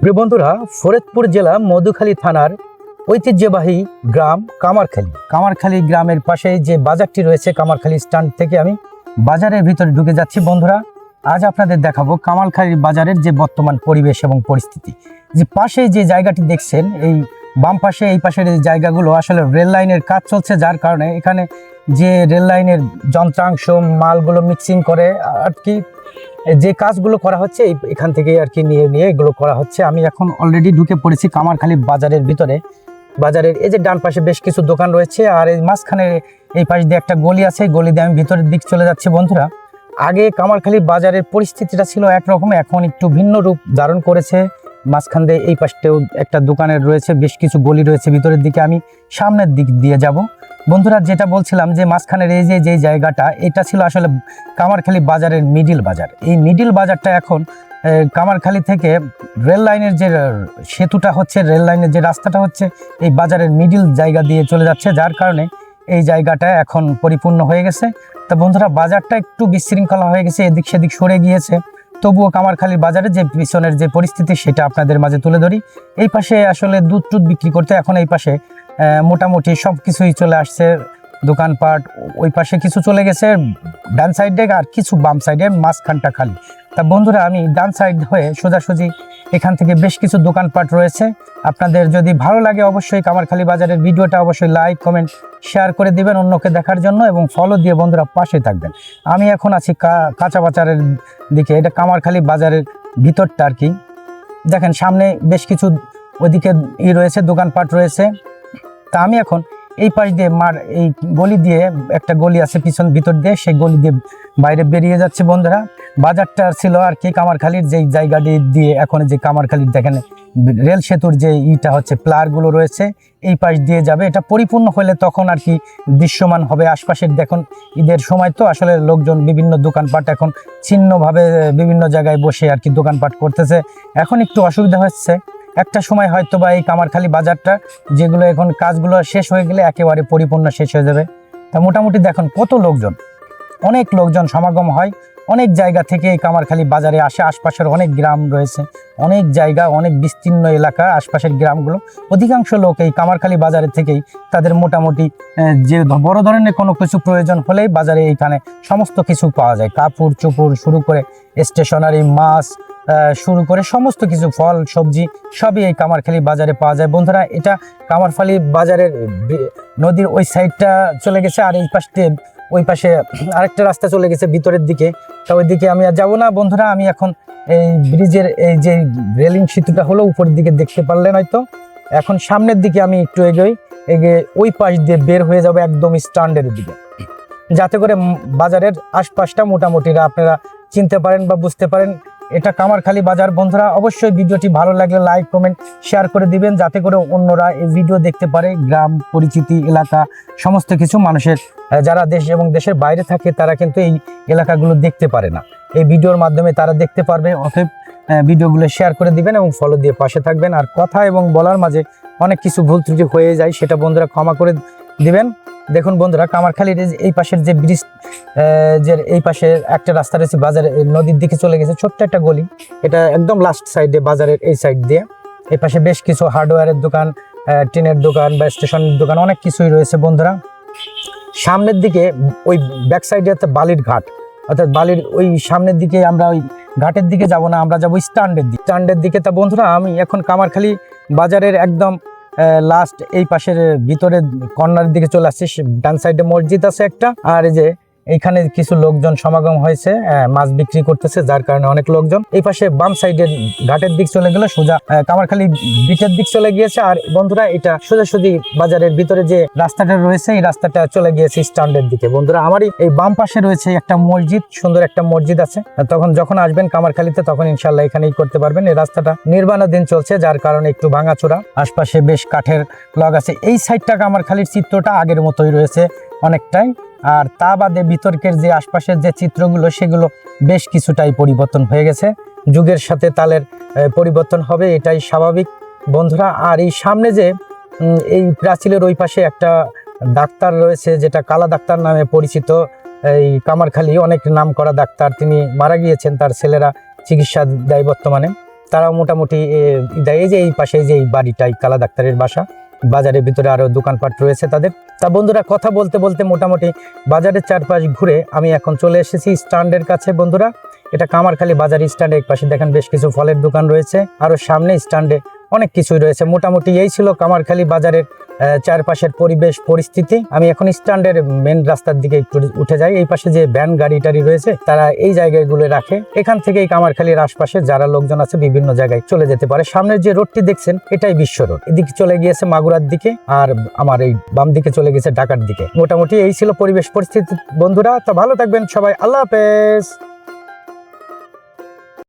প্রিয় বন্ধুরা, ফরিদপুর জেলা মধুখালী থানার ঐতিহ্যবাহী গ্রাম কামারখালী গ্রামের পাশে যে বাজারটি রয়েছে, কামারখালী স্ট্যান্ড থেকে আমি বাজারের ভিতরে ঢুকে যাচ্ছি। বন্ধুরা, আজ আপনাদের দেখাবো কামারখালী বাজারের যে বর্তমান পরিবেশ এবং পরিস্থিতি। যে পাশে যে জায়গাটি দেখছেন, এই বাম পাশে এই পাশের এই জায়গাগুলো আসলে রেল লাইনের কাজ চলছে, যার কারণে এখানে যে রেল লাইনের যন্ত্রাংশ মালগুলো মিক্সিং করে আর কি যে কাজগুলো করা হচ্ছে এখান থেকে আর কি নিয়ে এগুলো করা হচ্ছে। আমি এখন অলরেডি ঢুকে পড়েছি কামারখালী বাজারের ভিতরে। বাজারের এই যে ডান পাশে বেশ কিছু দোকান রয়েছে, আর এই মাঝখানে এই পাশ দিয়ে একটা গলি আছে, গলি দিয়ে আমি ভিতরের দিক চলে যাচ্ছি। বন্ধুরা, আগে কামারখালী বাজারের পরিস্থিতিটা ছিল একরকম, এখন একটু ভিন্ন রূপ ধারণ করেছে। মাঝখান দিয়ে এই পাশটাও একটা দোকানের রয়েছে, বেশ কিছু গলি রয়েছে ভিতরের দিকে। আমি সামনের দিক দিয়ে যাব। বন্ধুরা, যেটা বলছিলাম যে মাঝখানের এই যে জায়গাটা, এটা ছিল আসলে কামারখালী বাজারের মিডিল বাজার। এই মিডিল বাজারটা এখন কামারখালী থেকে রেল লাইনের যে সেতুটা হচ্ছে, রেল লাইনের যে রাস্তাটা হচ্ছে, এই বাজারের মিডিল জায়গা দিয়ে চলে যাচ্ছে, যার কারণে এই জায়গাটা এখন পরিপূর্ণ হয়ে গেছে। তা বন্ধুরা, বাজারটা একটু বিশৃঙ্খলা হয়ে গেছে, এদিক সেদিক সরে গিয়েছে। তবুও কামারখালী বাজারের যে পিছনের যে পরিস্থিতি সেটা আপনাদের মাঝে তুলে ধরি। এই পাশে আসলে দুধ বিক্রি করতে এখন এই পাশে মোটামুটি সব কিছুই চলে আসছে, দোকানপাট। ওই পাশে কিছু চলে গেছে ডান সাইডে, আর কিছু বাম সাইডে, মাঝখানটা খালি। তা বন্ধুরা, আমি ডান সাইড হয়ে সোজাসুজি এখান থেকে বেশ কিছু দোকানপাট রয়েছে। আপনাদের যদি ভালো লাগে অবশ্যই কামারখালী বাজারের ভিডিওটা অবশ্যই লাইক কমেন্ট শেয়ার করে দিবেন অন্যকে দেখার জন্য, এবং ফলো দিয়ে বন্ধুরা পাশে থাকবেন। আমি এখন আছি কাঁচা বাজারের দিকে। এটা কামারখালী বাজারের ভিতরটা আর কি। দেখেন সামনে বেশ কিছু ওইদিকে রয়েছে, দোকানপাট রয়েছে। তা আমি এখন এই পাশ দিয়ে এই গলি দিয়ে, একটা গলি আছে পিছন ভিতর দিয়ে, সেই গলি দিয়ে বাইরে বেরিয়ে যাচ্ছে। বন্ধুরা, বাজারটা ছিল আর কি কামারখালীর যেই জায়গাটি দিয়ে এখন যে কামারখালীর দেখেন রেল সেতুর যে হচ্ছে প্লারগুলো রয়েছে, এই পাশ দিয়ে যাবে। এটা পরিপূর্ণ হলে তখন আর কি দৃশ্যমান হবে আশপাশের। দেখুন ঈদের সময় তো আসলে লোকজন বিভিন্ন দোকানপাট এখন ছিন্নভাবে বিভিন্ন জায়গায় বসে আর কি দোকানপাট করতেছে। এখন একটু অসুবিধা হচ্ছে। একটা সময় হয়তো বা এই কামারখালী বাজারটা যেগুলো এখন কাজগুলো শেষ হয়ে গেলে একেবারে পরিপূর্ণ শেষ হয়ে যাবে। তা মোটামুটি দেখুন কত লোকজন, অনেক লোকজন সমাগম হয় অনেক জায়গা থেকে এই কামারখালী বাজারে আসে। আশপাশের অনেক গ্রাম রয়েছে, অনেক জায়গা, অনেক বিস্তীর্ণ এলাকা আশপাশের গ্রামগুলো। অধিকাংশ লোক এই কামারখালী বাজারে থেকেই তাদের মোটামুটি যে বড় ধরনের কোনো কিছু প্রয়োজন হলেই বাজারে এইখানে সমস্ত কিছু পাওয়া যায়। কাপড় চোপড় শুরু করে স্টেশনারি, মাছ শুরু করে সমস্ত কিছু, ফল সবজি সবই এই কামারখালী বাজারে পাওয়া যায়। বন্ধুরা, এটা কামারখালী বাজারের নদীর ওই সাইডটা চলে গেছে, আর এই পাশে ওই পাশে আরেকটা রাস্তা চলে গেছে ভিতরের দিকে। তা ওই দিকে আমি আর যাবো না। বন্ধুরা, আমি এখন এই ব্রিজের এই যে রেলিং সেতুটা হলো উপরের দিকে দেখতে পারলেন হয়তো, এখন সামনের দিকে আমি একটু এগিয়ে ওই পাশ দিয়ে বের হয়ে যাবো একদম স্ট্যান্ডের দিকে, যাতে করে বাজারের আশপাশটা মোটামুটি আপনারা চিনতে পারেন বা বুঝতে পারেন এটা কামারখালী বাজার। বন্ধুরা, অবশ্যই ভিডিওটি ভালো লাগলে লাইক কমেন্ট শেয়ার করে দিবেন, যাতে করে অন্যরা এই ভিডিও দেখতে পারে। গ্রাম পরিচিতি, এলাকা সমস্ত কিছু মানুষের যারা দেশ এবং দেশের বাইরে থাকে তারা কিন্তু এই এলাকাগুলো দেখতে পারে না, এই ভিডিওর মাধ্যমে তারা দেখতে পারবে। অতএব ভিডিওগুলো শেয়ার করে দিবেন এবং ফলো দিয়ে পাশে থাকবেন। আর কথা এবং বলার মাঝে অনেক কিছু ভুল ত্রুটি হয়ে যায়, সেটা বন্ধুরা ক্ষমা করে দিবেন। দেখুন বন্ধুরা, কামারখালীর এই পাশের যে ব্রিজ, যে এই পাশে একটা রাস্তা রয়েছে বাজারে নদীর দিকে চলে গেছে, ছোট্ট একটা গলি। এটা একদম লাস্ট সাইডে বাজারের এই সাইড দিয়ে। এই পাশে বেশ কিছু হার্ডওয়্যারের দোকান, টিনের দোকান বা স্টেশনের দোকান, অনেক কিছুই রয়েছে। বন্ধুরা, সামনের দিকে ওই ব্যাক সাইডে একটা বালির ঘাট, অর্থাৎ বালির ওই সামনের দিকে আমরা ওই ঘাটের দিকে যাব না, আমরা যাবো স্ট্যান্ডের দিকে। তা বন্ধুরা, আমি এখন কামারখালী বাজারের একদম লাস্ট এই পাশের ভিতরে কর্নারের দিকে চলে আসছি। ডান সাইডে মসজিদ আছে একটা, আর এই যে এইখানে কিছু লোকজন সমাগম হয়েছে, মাছ বিক্রি করতেছে, যার কারণে অনেক লোকজন। এই পাশে বাম সাইডের ঘাটের দিক চলে গেলে সোজা কামারখালী বিচের দিক চলে গিয়েছে। আর বন্ধুরা, এটা সোজাসুজি বাজারের ভিতরে যে রাস্তাটা রয়েছে, এই রাস্তাটা চলে গিয়েছে স্ট্যান্ডের দিকে। বন্ধুরা, আমারই এই বাম পাশে রয়েছে একটা মসজিদ, সুন্দর একটা মসজিদ আছে। যখন আসবেন কামারখালীতে তখন ইনশাল্লাহ এখানেই করতে পারবেন। এই রাস্তাটা নির্মাণাধীন চলছে, যার কারণে একটু ভাঙাচোরা, আশপাশে বেশ কাঠের লগ আছে। এই সাইডটা কামারখালীর চিত্রটা আগের মতোই রয়েছে অনেকটাই। আর তা বাদে বিতর্কের যে আশপাশের যে চিত্রগুলো, সেগুলো বেশ কিছুটাই পরিবর্তন হয়ে গেছে। যুগের সাথে তালের পরিবর্তন হবে, এটাই স্বাভাবিক বন্ধুরা। আর এই সামনে যে এই প্রাচীরের ওই পাশে একটা ডাক্তার রয়েছে, যেটা কালা ডাক্তার নামে পরিচিত। এই কামারখালী অনেক নাম করা ডাক্তার, তিনি মারা গিয়েছেন, তার ছেলেরা চিকিৎসা দেয় বর্তমানে। তারাও মোটামুটি এই যে এই পাশে যে এই বাড়িটাই কালা ডাক্তারের বাসা, বাজারের ভিতরে আরো দোকানপাট রয়েছে তাদের। তা বন্ধুরা কথা বলতে বলতে মোটামুটি বাজারের চারপাশ ঘুরে আমি এখন চলে এসেছি স্ট্যান্ডের কাছে। বন্ধুরা এটা কামারখালী বাজার স্ট্যান্ডে এক পাশে দেখেন বেশ কিছু ফলের দোকান রয়েছে, আরো সামনে স্ট্যান্ডে অনেক কিছুই রয়েছে। মোটামুটি এই ছিল কামারখালী বাজারের চারপাশের পরিবেশ পরিস্থিতি। আমি এখন স্ট্যান্ডের মেন রাস্তার দিকে একটু উঠে যাই। এই পাশে যে ভ্যান গাড়ি টাড়ি রয়েছে তারা এই জায়গাগুলো রাখে। এখান থেকেই কামারখালীর আশপাশে যারা লোকজন আছে বিভিন্ন জায়গায় চলে যেতে পারে। সামনের যে রোডটি দেখছেন এটাই বিশ্ব রোড, এদিকে চলে গিয়েছে মাগুরার দিকে, আর আমার এই বাম দিকে চলে গেছে ঢাকার দিকে। মোটামুটি এই ছিল পরিবেশ পরিস্থিতি বন্ধুরা। তো ভালো থাকবেন সবাই, আল্লাহ হাফেজ।